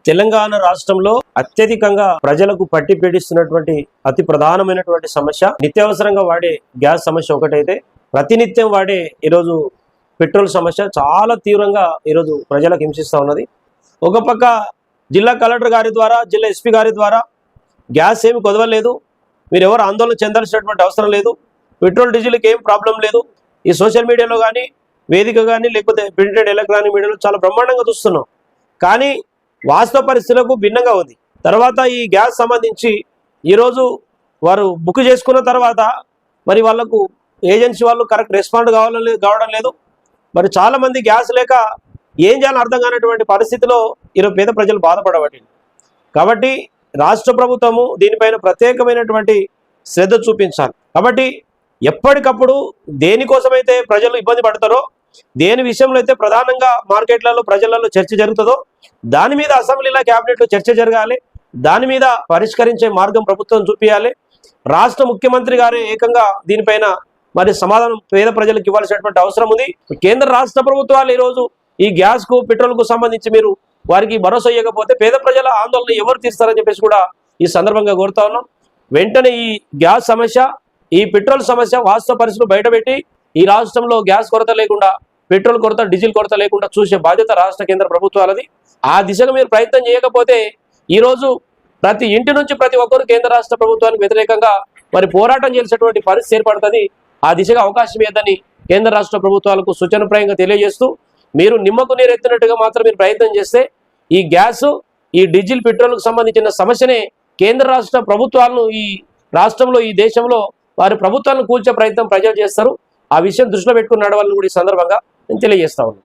తెలంగాణ రాష్ట్రంలో అత్యధికంగా ప్రజలకు పట్టి పీడిస్తున్నటువంటి అతి ప్రధానమైనటువంటి సమస్య నిత్యావసరంగా వాడే గ్యాస్ సమస్య ఒకటైతే ప్రతినిత్యం వాడే ఈరోజు పెట్రోల్ సమస్య చాలా తీవ్రంగా ఈరోజు ప్రజలకు హింసిస్తూ ఉన్నది. ఒక పక్క జిల్లా కలెక్టర్ గారి ద్వారా, జిల్లా ఎస్పీ గారి ద్వారా గ్యాస్ ఏమి కుదవలేదు, మీరు ఎవరు ఆందోళన చెందాల్సినటువంటి అవసరం లేదు, పెట్రోల్ డీజిల్కి ఏం ప్రాబ్లం లేదు. ఈ సోషల్ మీడియాలో కానీ, వేదిక కానీ, లేకపోతే ప్రింటెడ్ ఎలక్ట్రానిక్ మీడియాలో చాలా బ్రహ్మాండంగా చూస్తున్నాం. కానీ వాస్తవ పరిస్థితులకు భిన్నంగా ఉంది. తర్వాత ఈ గ్యాస్ సంబంధించి ఈరోజు వారు బుక్ చేసుకున్న తర్వాత మరి వాళ్ళకు ఏజెన్సీ వాళ్ళు కరెక్ట్ రెస్పాండ్ కావడం లేదు. మరి చాలామంది గ్యాస్ లేక ఏం చేయాలని అర్థం కానటువంటి పరిస్థితిలో ఈరోజు పేద ప్రజలు బాధపడబట్టింది. కాబట్టి రాష్ట్ర ప్రభుత్వము దీనిపైన ప్రత్యేకమైనటువంటి శ్రద్ధ చూపించాలి. కాబట్టి ఎప్పటికప్పుడు దేనికోసమైతే ప్రజలు ఇబ్బంది పడతారో, దేని విషయంలో అయితే ప్రధానంగా మార్కెట్లలో ప్రజలలో చర్చ జరుగుతుందో దాని మీద అసెంబ్లీలో క్యాబినెట్లో చర్చ జరగాలి. దాని మీద పరిష్కరించే మార్గం ప్రభుత్వం చూపించాలి. రాష్ట్ర ముఖ్యమంత్రి గారు ఏకంగా దీనిపైన మరి సమాధానం పేద ప్రజలకు ఇవ్వాల్సినటువంటి అవసరం ఉంది. కేంద్ర రాష్ట్ర ప్రభుత్వాలు ఈరోజు ఈ గ్యాస్కు పెట్రోల్కు సంబంధించి మీరు వారికి భరోసా ఇవ్వకపోతే పేద ప్రజల ఆందోళన ఎవరు తీస్తారని చెప్పేసి కూడా ఈ సందర్భంగా కోరుతా ఉన్నాం. వెంటనే ఈ గ్యాస్ సమస్య, ఈ పెట్రోల్ సమస్య వాస్తవ పరిస్థితులు బయటపెట్టి ఈ రాష్ట్రంలో గ్యాస్ కొరత లేకుండా, పెట్రోల్ కొరత, డీజిల్ కొరత లేకుండా చూసే బాధ్యత రాష్ట్ర కేంద్ర ప్రభుత్వాలది. ఆ దిశగా మీరు ప్రయత్నం చేయకపోతే ఈరోజు ప్రతి ఇంటి నుంచి ప్రతి ఒక్కరు కేంద్ర రాష్ట్ర ప్రభుత్వానికి వ్యతిరేకంగా మరి పోరాటం చేసేటువంటి పరిస్థితి ఏర్పడుతుంది. ఆ దిశగా అవకాశం ఏదని కేంద్ర రాష్ట్ర ప్రభుత్వాలకు సూచనప్రాయంగా తెలియజేస్తూ, మీరు నిమ్మకు నీరు ఎత్తినట్టుగా మాత్రం మీరు ప్రయత్నం చేస్తే ఈ గ్యాస్, ఈ డీజిల్, పెట్రోల్కు సంబంధించిన సమస్యనే కేంద్ర రాష్ట్ర ప్రభుత్వాలను ఈ రాష్ట్రంలో, ఈ దేశంలో వారి ప్రభుత్వాలను కూల్చే ప్రయత్నం ప్రజలు చేస్తారు. ఆ విషయం దృష్టిలో పెట్టుకుని నడవాలని కూడా ఈ సందర్భంగా నేను తెలియజేస్తా ఉన్నాను.